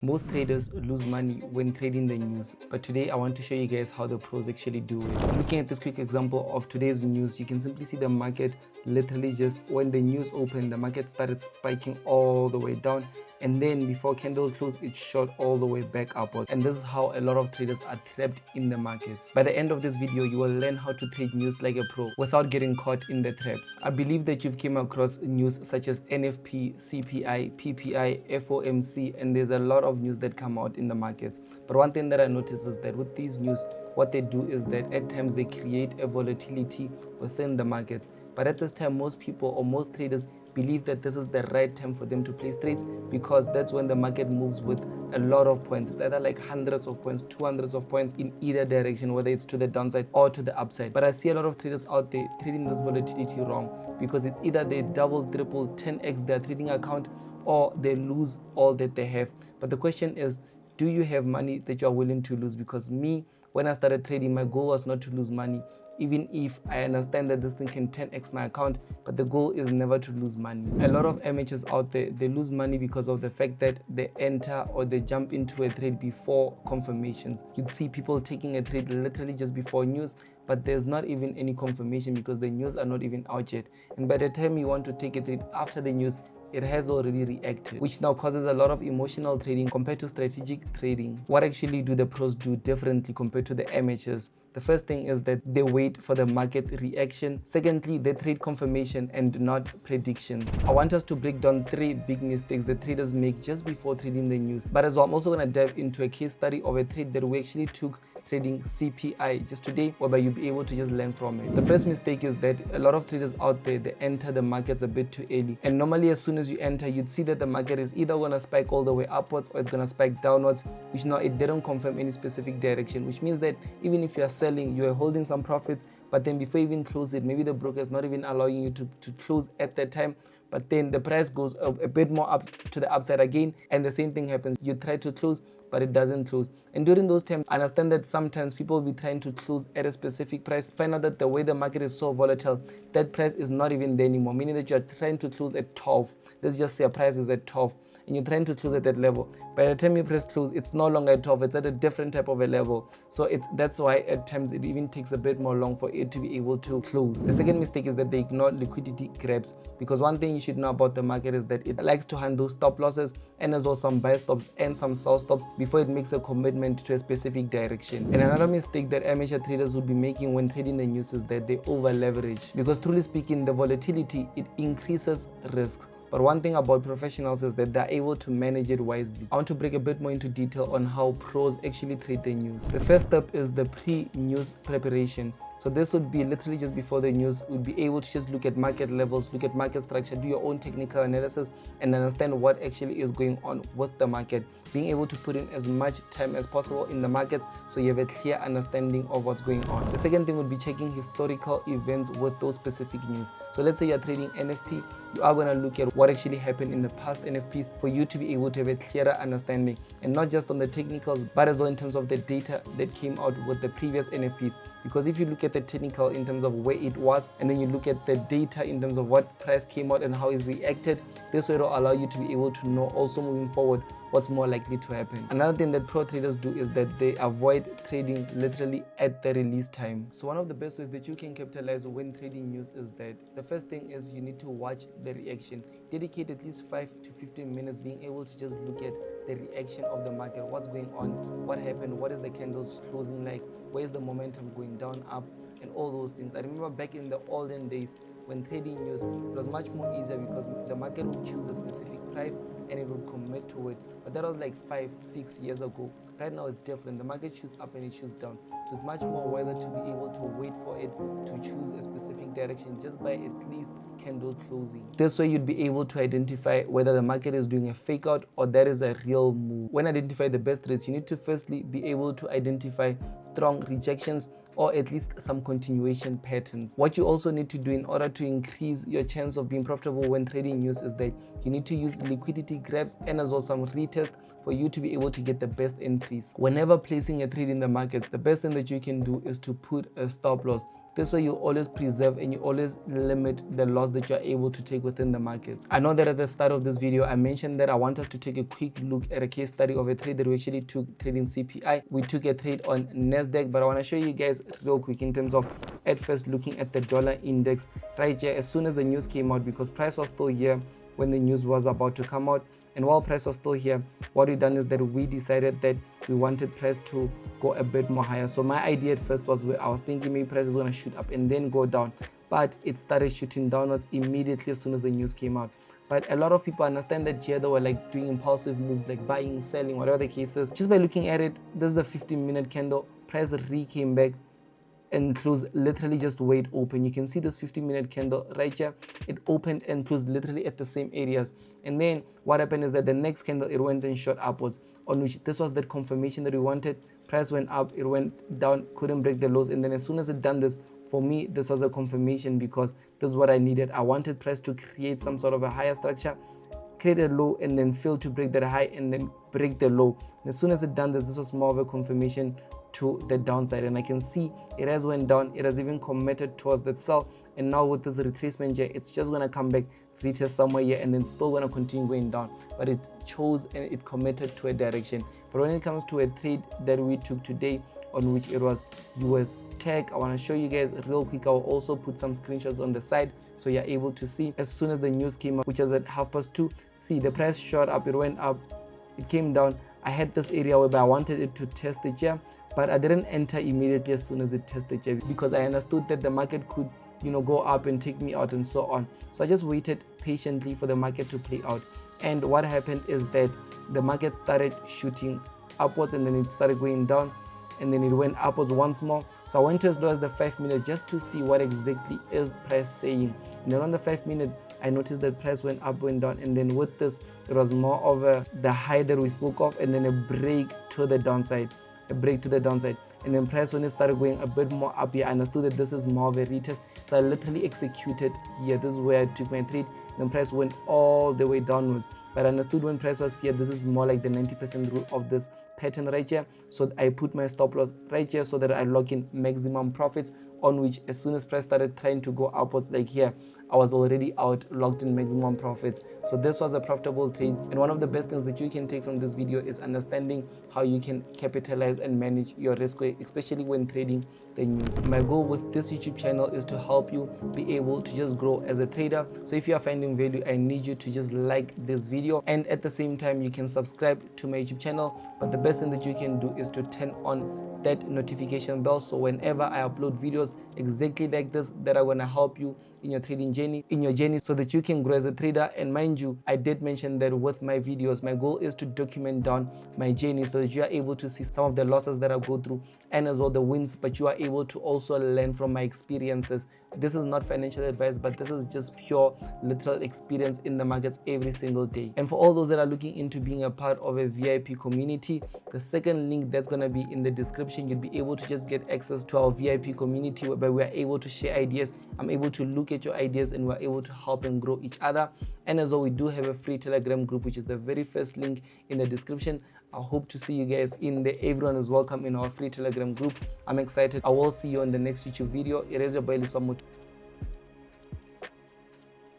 Most traders lose money when trading the news, but today I want to show you guys how the pros actually do it. Looking at this quick example of today's news, you can simply see the market literally just when the news opened, the market started spiking all the way down, and then before candle close it shot all the way back upwards. And this is how a lot of traders are trapped in the markets. By the end of this video, you will learn how to trade news like a pro without getting caught in the traps. I believe that you've came across news such as NFP, CPI, PPI, FOMC, and there's a lot of news that come out in the markets. But one thing that I notice is that with these news, what they do is that at times they create a volatility within the markets. But at this time, most people or most traders believe that this is the right time for them to place trades, because that's when the market moves with a lot of points. It's either like hundreds of points, 200s of points in either direction, whether it's to the downside or to the upside. But I see a lot of traders out there trading this volatility wrong, because it's either they double, triple, 10x their trading account, or they lose all that they have. But the question is, do you have money that you are willing to lose? Because me, when I started trading, my goal was not to lose money, even if I understand that this thing can 10x my account, but the goal is never to lose money. A lot of amateurs out there, they lose money because of the fact that they enter or they jump into a trade before confirmations. You'd see people taking a trade literally just before news, but there's not even any confirmation because the news are not even out yet. And by the time you want to take a trade after the news, it has already reacted, which now causes a lot of emotional trading compared to strategic trading. What actually do the pros do differently compared to the amateurs? The first thing is that they wait for the market reaction. Secondly, they trade confirmation and not predictions. I want us to break down 3 big mistakes that traders make just before trading the news. But as well, I'm also going to dive into a case study of a trade that we actually took trading CPI just today, whereby you'll be able to just learn from it. The first mistake is that a lot of traders out there, they enter the markets a bit too early. And normally as soon as you enter, you'd see that the market is either going to spike all the way upwards or it's going to spike downwards, which now it didn't confirm any specific direction, which means that even if you are selling, you are holding some profits, but then before you even close it, maybe the broker is not even allowing you to close at that time, but then the price goes a bit more up to the upside again, and the same thing happens. You try to close, but it doesn't close. And during those times, I understand that sometimes people will be trying to close at a specific price, find out that the way the market is so volatile, that price is not even there anymore, meaning that you are trying to close at 12. Let's just say a price is at 12 and you're trying to close at that level. By the time you press close, it's no longer at 12, it's at a different type of a level. So that's why at times it even takes a bit more long for it to be able to close. The second mistake is that they ignore liquidity grabs, because one thing you should know about the market is that it likes to handle stop losses and as well some buy stops and some sell stops before it makes a commitment to a specific direction. And another mistake that amateur traders would be making when trading the news is that they over leverage, because truly speaking, the volatility, it increases risks. But one thing about professionals is that they're able to manage it wisely. I want to break a bit more into detail on how pros actually trade the news. The first step is the pre-news preparation. So this would be literally just before the news, would be able to just look at market levels, look at market structure, do your own technical analysis, and understand what actually is going on with the market. Being able to put in as much time as possible in the markets so you have a clear understanding of what's going on. The second thing would be checking historical events with those specific news. So let's say you're trading NFP, you are going to look at what actually happened in the past NFPs for you to be able to have a clearer understanding, and not just on the technicals, but as well in terms of the data that came out with the previous NFPs. Because if you look at the technical in terms of where it was, and then you look at the data in terms of what price came out and how it reacted, this will allow you to be able to know also moving forward what's more likely to happen. Another thing that pro traders do is that they avoid trading literally at the release time. So one of the best ways that you can capitalize when trading news is that the first thing is you need to watch the reaction. Dedicate at least 5 to 15 minutes being able to just look at the reaction of the market, what's going on, what happened, what is the candles closing like, where is the momentum going down, up, and all those things. I remember back in the olden days when trading news, it was much more easier because the market would choose a specific price and it would commit to it. But that was like 5-6 years ago. Right now it's different. The market shoots up and it shoots down. So it's much more wiser to be able to wait for it to choose a specific direction just by at least candle closing. This way you'd be able to identify whether the market is doing a fake out or that is a real move. When identifying the best trades, you need to firstly be able to identify strong rejections or at least some continuation patterns. What you also need to do in order to increase your chance of being profitable when trading news is that you need to use liquidity grabs and as well some retest for you to be able to get the best entries. Whenever placing a trade in the market, the best thing that you can do is to put a stop loss. This way you always preserve and you always limit the loss that you are able to take within the markets. I know that at the start of this video I mentioned that I want us to take a quick look at a case study of a trade that we actually took trading CPI. We took a trade on NASDAQ, but I want to show you guys real quick in terms of at first looking at the dollar index right here as soon as the news came out, because price was still here when the news was about to come out. And while price was still here, what we done is that we decided that we wanted price to go a bit more higher. So my idea at first was I was thinking maybe price is going to shoot up and then go down, but it started shooting downwards immediately as soon as the news came out. But a lot of people understand that here they were like doing impulsive moves like buying, selling, whatever the case is. Just by looking at it, this is a 15-minute candle. Price came back and closed literally just wide open. You can see this 15-minute candle right here. It opened and closed literally at the same areas. And then what happened is that the next candle, it went and shot upwards, on which this was that confirmation that we wanted. Price went up, it went down, couldn't break the lows. And then as soon as it done this, for me, this was a confirmation, because this is what I needed. I wanted price to create some sort of a higher structure, create a low, and then fail to break that high and then break the low. And as soon as it done this was more of a confirmation to the downside, and I can see it has went down. It has even committed towards that sell, and now with this retracement here, it's just going to come back, retest somewhere here, and then still going to continue going down. But it chose and it committed to a direction. But when it comes to a trade that we took today, on which it was US tech, I want to show you guys real quick. I will also put some screenshots on the side so you're able to see. As soon as the news came up, which was at 2:30, see the price shot up, it went up, it came down. I had this area where I wanted it to test the chair, but I didn't enter immediately as soon as it tested the chair, because I understood that the market could, go up and take me out and so on. So I just waited patiently for the market to play out. And what happened is that the market started shooting upwards, and then it started going down, and then it went upwards once more. So I went to as low as the 5 minute just to see what exactly is price saying. And then on the 5 minute, I noticed that price went up, went down, and then with this, it was more of the high that we spoke of, and then a break to the downside, and then price, when it started going a bit more up here, I understood that this is more of a retest. So I literally executed here. This is where I took my trade. Then price went all the way downwards, but I understood when price was here, this is more like the 90% rule of this pattern right here. So I put my stop loss right here so that I lock in maximum profits, on which as soon as price started trying to go upwards like here, I was already out, locked in maximum profits. So this was a profitable trade. And one of the best things that you can take from this video is understanding how you can capitalize and manage your risk, especially when trading the news. My goal with this YouTube channel is to help you be able to just grow as a trader. So if you are finding value, I need you to just like this video, and at the same time you can subscribe to my YouTube channel. But the best thing that you can do is to turn on that notification bell, so whenever I upload videos exactly like this that are going to help you in your trading journey, so that you can grow as a trader. And mind you, I did mention that with my videos, my goal is to document down my journey so that you are able to see some of the losses that I go through and as well the wins, but you are able to also learn from my experiences. This is not financial advice, but this is just pure literal experience in the markets every single day. And for all those that are looking into being a part of a VIP community, the second link that's going to be in the description, you'll be able to just get access to our VIP community, whereby we are able to share ideas. I'm able to look at your ideas, and we're able to help and grow each other. And as well, we do have a free Telegram group, which is the very first link in the description. I hope to see you guys in there. Everyone is welcome in our free Telegram group. I'm excited. I will see you on the next YouTube video. It is your boy Liswa